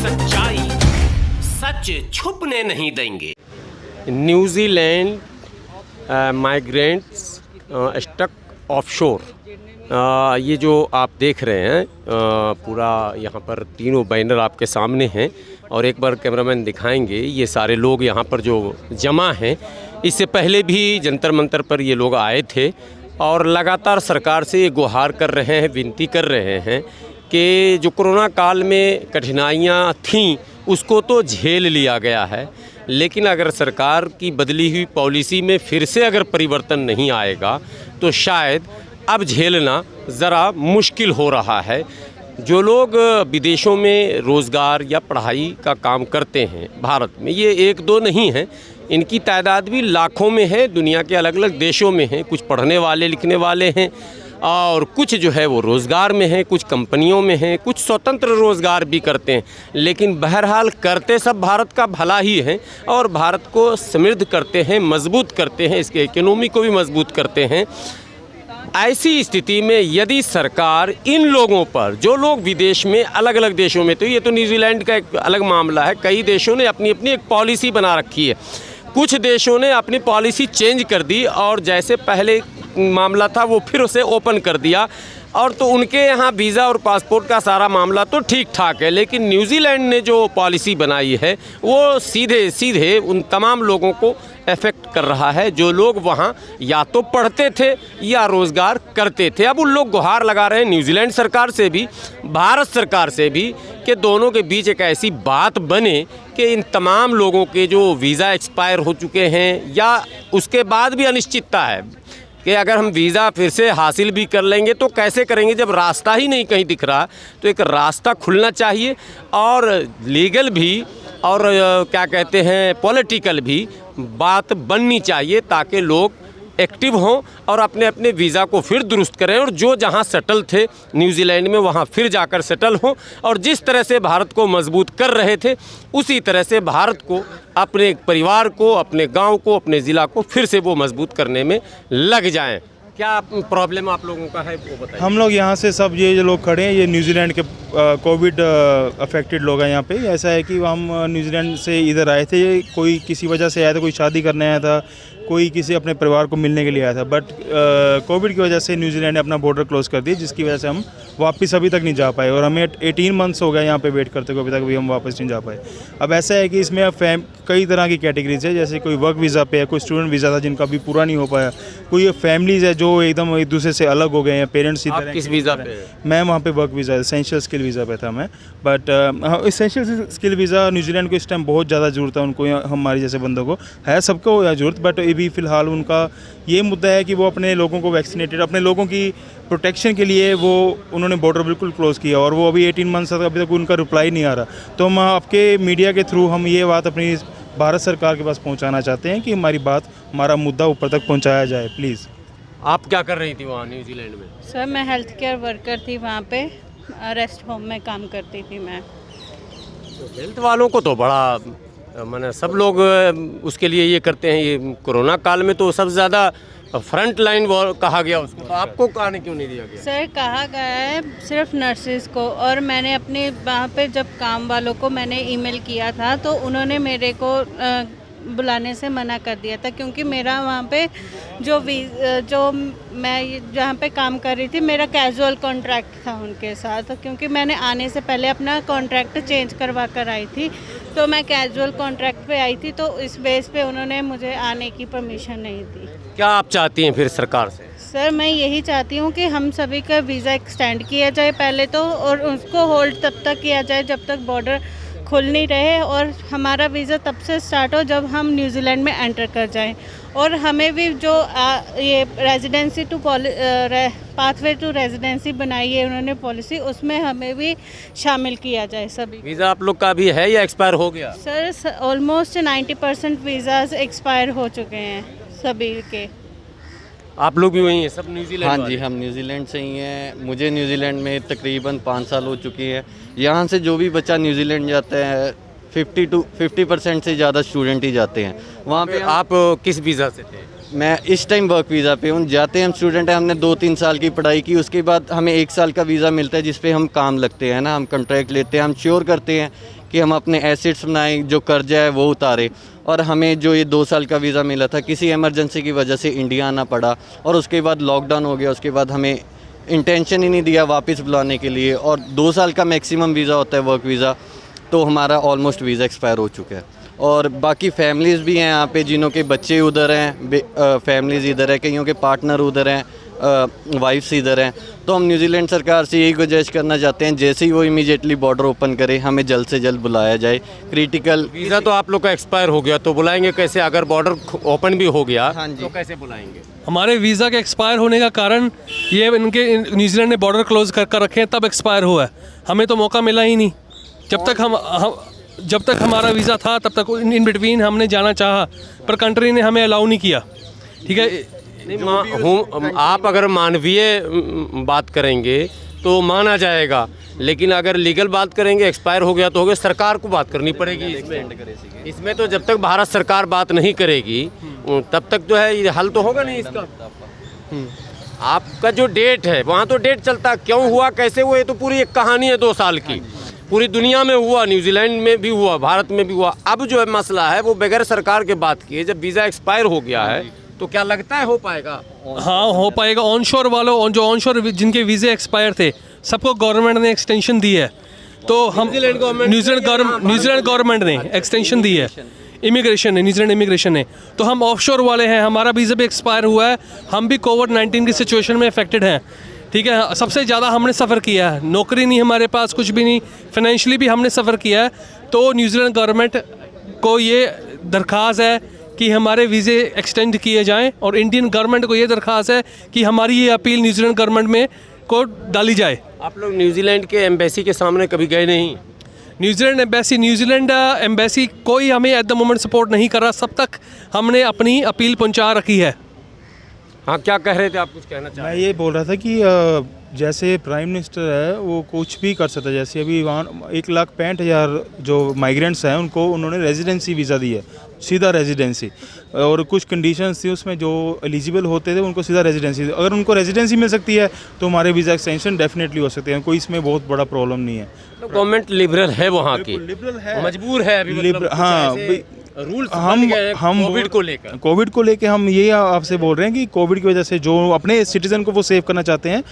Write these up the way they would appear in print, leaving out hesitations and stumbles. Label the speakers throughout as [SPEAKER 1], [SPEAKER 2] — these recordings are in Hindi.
[SPEAKER 1] सच्चाई सच छुपने नहीं देंगे।
[SPEAKER 2] न्यूजीलैंड माइग्रेंट्स स्टक ऑफशोर, ये जो आप देख रहे हैं पूरा यहाँ पर तीनों बैनर आपके सामने हैं और एक बार कैमरामैन दिखाएंगे। ये सारे लोग यहाँ पर जो जमा हैं, इससे पहले भी जंतर मंतर पर ये लोग आए थे और लगातार सरकार से ये गुहार कर रहे हैं, विनती कर रहे हैं कि जो कोरोना काल में कठिनाइयाँ थीं उसको तो झेल लिया गया है, लेकिन अगर सरकार की बदली हुई पॉलिसी में फिर से अगर परिवर्तन नहीं आएगा तो शायद अब झेलना ज़रा मुश्किल हो रहा है। जो लोग विदेशों में रोज़गार या पढ़ाई का काम करते हैं भारत में, ये एक दो नहीं हैं, इनकी तादाद भी लाखों में है, दुनिया के अलग अलग देशों में हैं। कुछ पढ़ने वाले लिखने वाले हैं और कुछ जो है वो रोज़गार में हैं, कुछ कंपनियों में हैं, कुछ स्वतंत्र रोज़गार भी करते हैं। लेकिन बहरहाल करते सब भारत का भला ही है और भारत को समृद्ध करते हैं, मजबूत करते हैं, इसके इकोनॉमी को भी मजबूत करते हैं। ऐसी स्थिति में यदि सरकार इन लोगों पर, जो लोग विदेश में अलग अलग देशों में, तो ये तो न्यूजीलैंड का एक अलग मामला है, कई देशों ने अपनी अपनी एक पॉलिसी बना रखी है। कुछ देशों ने अपनी पॉलिसी चेंज कर दी और जैसे पहले मामला था वो फिर उसे ओपन कर दिया और तो उनके यहाँ वीज़ा और पासपोर्ट का सारा मामला तो ठीक ठाक है। लेकिन न्यूजीलैंड ने जो पॉलिसी बनाई है वो सीधे सीधे उन तमाम लोगों को अफेक्ट कर रहा है जो लोग वहाँ या तो पढ़ते थे या रोज़गार करते थे। अब उन लोग गुहार लगा रहे हैं न्यूजीलैंड सरकार से भी, भारत सरकार से भी, कि दोनों के बीच एक ऐसी बात बने कि इन तमाम लोगों के जो वीज़ा एक्सपायर हो चुके हैं या उसके बाद भी अनिश्चितता है कि अगर हम वीज़ा फिर से हासिल भी कर लेंगे तो कैसे करेंगे जब रास्ता ही नहीं कहीं दिख रहा। तो एक रास्ता खुलना चाहिए और लीगल भी और क्या कहते हैं पॉलिटिकल भी बात बननी चाहिए ताकि लोग एक्टिव हों और अपने अपने वीज़ा को फिर दुरुस्त करें और जो जहां सेटल थे न्यूजीलैंड में वहां फिर जाकर सेटल हों और जिस तरह से भारत को मजबूत कर रहे थे उसी तरह से भारत को, अपने परिवार को, अपने गांव को, अपने ज़िला को फिर से वो मजबूत करने में लग जाएं। क्या प्रॉब्लम आप लोगों का है वो बताइए।
[SPEAKER 3] हम लोग यहाँ से सब ये जो लोग खड़े हैं ये न्यूजीलैंड के कोविड अफेक्टेड लोग हैं यहाँ पे। ऐसा है कि हम न्यूजीलैंड से इधर आए थे, कोई किसी वजह से आया था, कोई शादी करने आया था, कोई किसी अपने परिवार को मिलने के लिए आया था। बट कोविड की वजह से न्यूजीलैंड ने अपना बॉर्डर क्लोज कर दिया जिसकी वजह से हम वापस अभी तक नहीं जा पाए और हमें 18 मंथ्स हो गए यहाँ पे वेट करते हुए, अभी तक भी हम वापस नहीं जा पाए। अब ऐसा है कि इसमें कई तरह की कैटेगरीज है, जैसे कोई वर्क वीज़ा पे है, कोई स्टूडेंट वीज़ा था जिनका अभी पूरा नहीं हो पाया, कोई फैमिलीज़ है जो एकदम एक दूसरे से अलग हो गए हैं, पेरेंट्स इधर हैं।
[SPEAKER 2] किस वीज़ा पे?
[SPEAKER 3] मैं वहाँ पे work visa, essential skill visa पे था मैं। But essential skill visa New Zealand को इस टाइम बहुत ज़्यादा ज़रूरत है, उनको हमारे जैसे बंदों को है, सबको ज़रूरत। बट अभी फ़िलहाल उनका ये मुद्दा है कि वो अपने लोगों को वैक्सीनेटेड, अपने लोगों की प्रोटेक्शन के लिए वो उन्होंने बॉर्डर बिल्कुल क्लोज़ किया और वो अभी 18 मंथ्स तक अभी तक उनका रिप्लाई नहीं आ रहा। तो हम आपके मीडिया के थ्रू हम ये बात अपनी भारत सरकार के पास पहुंचाना चाहते हैं कि हमारी बात, हमारा मुद्दा ऊपर तक पहुंचाया जाए प्लीज़।
[SPEAKER 2] आप क्या कर रही थी वहाँ न्यूजीलैंड में?
[SPEAKER 4] सर मैं हेल्थ केयर वर्कर थी, वहाँ पे रेस्ट होम में काम करती थी मैं।
[SPEAKER 2] तो हेल्थ वालों को तो बड़ा माने सब लोग उसके लिए ये करते हैं। ये कोरोना काल में तो सबसे ज़्यादा फ्रंट लाइन कहा गया उसको, तो आपको आने क्यों नहीं दिया गया?
[SPEAKER 4] सर कहा गया है सिर्फ नर्सेज को, और मैंने अपने वहाँ पे जब काम वालों को मैंने ईमेल किया था तो उन्होंने मेरे को बुलाने से मना कर दिया था क्योंकि मेरा वहाँ पे जो मैं जहाँ पे काम कर रही थी मेरा कैजुअल कॉन्ट्रैक्ट था उनके साथ, क्योंकि मैंने आने से पहले अपना कॉन्ट्रैक्ट चेंज करवा कर आई थी, तो मैं कैजुअल कॉन्ट्रैक्ट पे आई थी, तो इस बेस पे उन्होंने मुझे आने की परमिशन नहीं दी।
[SPEAKER 2] क्या आप चाहती हैं फिर सरकार से?
[SPEAKER 4] सर मैं यही चाहती हूँ कि हम सभी का वीज़ा एक्सटेंड किया जाए पहले तो, और उसको होल्ड तब तक किया जाए जब तक बॉर्डर खुल नहीं रहे, और हमारा वीज़ा तब से स्टार्ट हो जब हम न्यूजीलैंड में एंटर कर जाएं, और हमें भी जो ये residency to pathway to residency बनाई है उन्होंने पॉलिसी, उसमें हमें भी शामिल किया जाए सभी।
[SPEAKER 2] वीज़ा आप लोग का भी है या एक्सपायर हो गया?
[SPEAKER 4] सर ऑलमोस्ट 90% वीज़ाज एक्सपायर हो चुके हैं सभी के।
[SPEAKER 2] आप लोग भी वही हैं सब न्यूजीलैंड?
[SPEAKER 5] हाँ जी, हम न्यूजीलैंड से ही हैं। मुझे न्यूजीलैंड में तकरीबन 5 साल हो चुकी है। यहाँ से जो भी बच्चा न्यूजीलैंड जाता है 50% से ज़्यादा स्टूडेंट ही जाते हैं वहाँ पे।
[SPEAKER 2] आप किस वीज़ा से थे?
[SPEAKER 5] मैं इस टाइम वर्क वीज़ा पे हूँ। जाते हैं हम स्टूडेंट हैं, हमने 2-3 साल की पढ़ाई की, उसके बाद हमें 1 साल का वीज़ा मिलता है जिस पे हम काम लगते हैं ना, हम कॉन्ट्रैक्ट लेते हैं, हम श्योर करते हैं कि हम अपने एसेट्स बनाएं, जो कर्जा है वो उतारें। और हमें जो ये 2 साल का वीज़ा मिला था, किसी इमरजेंसी की वजह से इंडिया आना पड़ा और उसके बाद लॉकडाउन हो गया। उसके बाद हमें इंटेंशन ही नहीं दिया वापस बुलाने के लिए, और 2 साल का मैक्सिमम वीज़ा होता है वर्क वीज़ा, तो हमारा ऑलमोस्ट वीज़ा एक्सपायर हो चुका है। और बाकी फैमिलीज़ भी हैं यहाँ पे जिन्हों के बच्चे उधर हैं, फैमिलीज़ इधर है, कईयों के पार्टनर उधर हैं, वाइफ्स इधर हैं। तो हम न्यूजीलैंड सरकार से यही गुजारिश करना चाहते हैं, जैसे ही वो इमीडिएटली बॉर्डर ओपन करे हमें जल्द से जल्द बुलाया जाए। क्रिटिकल
[SPEAKER 2] वीज़ा तो आप लोग का एक्सपायर हो गया, तो बुलाएंगे कैसे? अगर बॉर्डर ओपन भी हो गया
[SPEAKER 5] हाँ जी।
[SPEAKER 2] तो कैसे बुलाएंगे?
[SPEAKER 6] हमारे वीज़ा के एक्सपायर होने का कारण ये इनके न्यूजीलैंड ने बॉर्डर क्लोज कर रखे हैं, तब एक्सपायर हुआ है। हमें तो मौका मिला ही नहीं। जब तक हमारा वीज़ा था तब तक इन बिटवीन हमने जाना चाहा, पर कंट्री ने हमें अलाउ नहीं किया। ठीक है,
[SPEAKER 2] नहीं, आप अगर मानवीय बात करेंगे तो माना जाएगा, लेकिन अगर लीगल बात करेंगे, एक्सपायर हो गया तो हो गया, सरकार को बात करनी पड़ेगी इसमें। तो जब तक भारत सरकार बात नहीं करेगी तब तक जो है ये हल तो होगा नहीं इसका। आपका जो डेट है वहाँ तो डेट चलता, क्यों हुआ, कैसे हुआ, ये तो पूरी एक कहानी है 2 साल की। पूरी दुनिया में हुआ, न्यूजीलैंड में भी हुआ, भारत में भी हुआ। अब जो है मसला है वो बगैर सरकार के बात किए, जब वीज़ा एक्सपायर हो गया है तो क्या लगता है हो पाएगा?
[SPEAKER 6] हाँ हो पाएगा। ऑनशोर वालों, जो ऑनशोर जिनके वीज़े एक्सपायर थे, सबको गवर्नमेंट ने एक्सटेंशन दी है। तो हम न्यूजीलैंड गवर्नमेंट ने एक्सटेंशन दी है, इमिग्रेशन ने, न्यूजीलैंड इमिग्रेशन ने। तो हम ऑफशोर वाले हैं, हमारा वीज़ा भी एक्सपायर हुआ है, हम भी कोविड-19 की सिचुएशन में अफेक्टेड हैं। ठीक है, सबसे ज़्यादा हमने सफ़र किया है, नौकरी नहीं हमारे पास, कुछ भी नहीं, फाइनेंशियली भी हमने सफ़र किया है। तो न्यूजीलैंड गवर्नमेंट को ये दरख्वास्त है कि हमारे वीज़े एक्सटेंड किए जाएं, और इंडियन गवर्नमेंट को ये दरख्वास्त है कि हमारी ये अपील न्यूजीलैंड गवर्नमेंट में को डाली जाए।
[SPEAKER 2] आप लोग न्यूजीलैंड के एम्बेसी के सामने कभी गए नहीं?
[SPEAKER 6] न्यूजीलैंड एम्बेसी कोई हमें एट द मोमेंट सपोर्ट नहीं कर रहा। सब तक हमने अपनी अपील पहुंचा रखी है।
[SPEAKER 2] हाँ, क्या कह रहे थे आप? कुछ कहना चाह
[SPEAKER 3] मैं
[SPEAKER 2] रहे
[SPEAKER 3] ये बोल रहा था कि जैसे प्राइम मिनिस्टर है वो कुछ भी कर सकता है। जैसे अभी वहाँ 1,65,000 जो माइग्रेंट्स हैं उनको उन्होंने रेजिडेंसी वीज़ा दी है, सीधा रेजिडेंसी, और कुछ कंडीशंस थी उसमें, जो एलिजिबल होते थे उनको सीधा रेजिडेंसी। अगर उनको रेजिडेंसी मिल सकती है तो हमारे वीज़ा एक्सटेंशन डेफिनेटली हो सकते हैं, कोई इसमें बहुत बड़ा प्रॉब्लम नहीं है।
[SPEAKER 2] तो गवर्नमेंट लिबरल है वहाँ की,
[SPEAKER 3] लिबरल है,
[SPEAKER 2] मजबूर है अभी, मतलब
[SPEAKER 3] हाँ,
[SPEAKER 2] रूल्स
[SPEAKER 3] हम कोविड को लेके हम ये आपसे बोल रहे हैं कि कोविड की वजह से जो अपने सिटीजन को वो सेव करना चाहते हैं,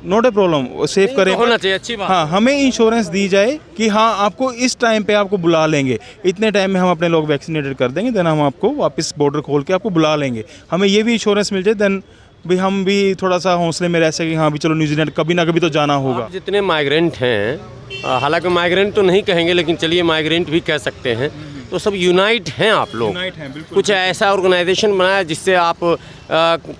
[SPEAKER 3] नॉट ए प्रॉब्लम, सेव करें,
[SPEAKER 2] होना चाहिए, अच्छी बात।
[SPEAKER 3] हाँ, हमें इंश्योरेंस दी जाए कि हाँ आपको इस टाइम पे आपको बुला लेंगे, इतने टाइम में हम अपने लोग वैक्सीनेटेड कर देंगे, देन हम आपको वापस बॉर्डर खोल के आपको बुला लेंगे। हमें ये भी इंश्योरेंस मिल जाए, देन भी हम भी थोड़ा सा हौसले में रह सकें, हाँ भी चलो न्यूजीलैंड कभी ना कभी तो जाना होगा।
[SPEAKER 2] जितने माइग्रेंट हैं, हालांकि माइग्रेंट तो नहीं कहेंगे, लेकिन चलिए माइग्रेंट भी कह सकते हैं, तो सब यूनाइट हैं आप लोग।
[SPEAKER 3] यूनाइट हैं, बिल्कुल।
[SPEAKER 2] कुछ ऐसा ऑर्गेनाइजेशन बनाया जिससे आप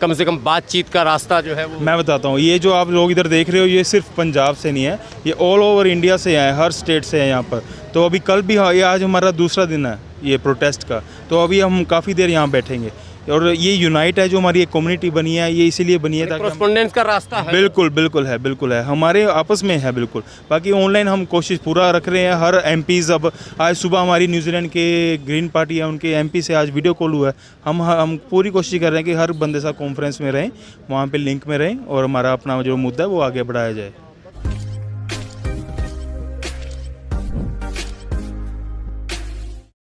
[SPEAKER 2] कम से कम बातचीत का रास्ता जो है वो।
[SPEAKER 3] मैं बताता हूँ, ये जो आप लोग इधर देख रहे हो, ये सिर्फ पंजाब से नहीं है, ये ऑल ओवर इंडिया से है, हर स्टेट से है यहाँ पर। तो अभी कल भी, ये आज हमारा दूसरा दिन है ये प्रोटेस्ट का, तो अभी हम काफ़ी देर यहाँ बैठेंगे। और ये यूनाइट है, जो हमारी एक कम्युनिटी बनी है, ये इसीलिए बनी है ताकि
[SPEAKER 2] कॉरेस्पोंडेंस का रास्ता है।
[SPEAKER 3] बिल्कुल है, हमारे आपस में है बिल्कुल। बाकी ऑनलाइन हम कोशिश पूरा रख रहे हैं। हर एमपीज़, अब आज सुबह हमारी न्यूजीलैंड के ग्रीन पार्टी है, उनके एमपी से आज वीडियो कॉल हुआ है। हम पूरी कोशिश कर रहे हैं कि हर बंदे साथ कॉन्फ्रेंस में रहें, वहाँ पर लिंक में रहें, और हमारा अपना जो मुद्दा है वो आगे बढ़ाया जाए।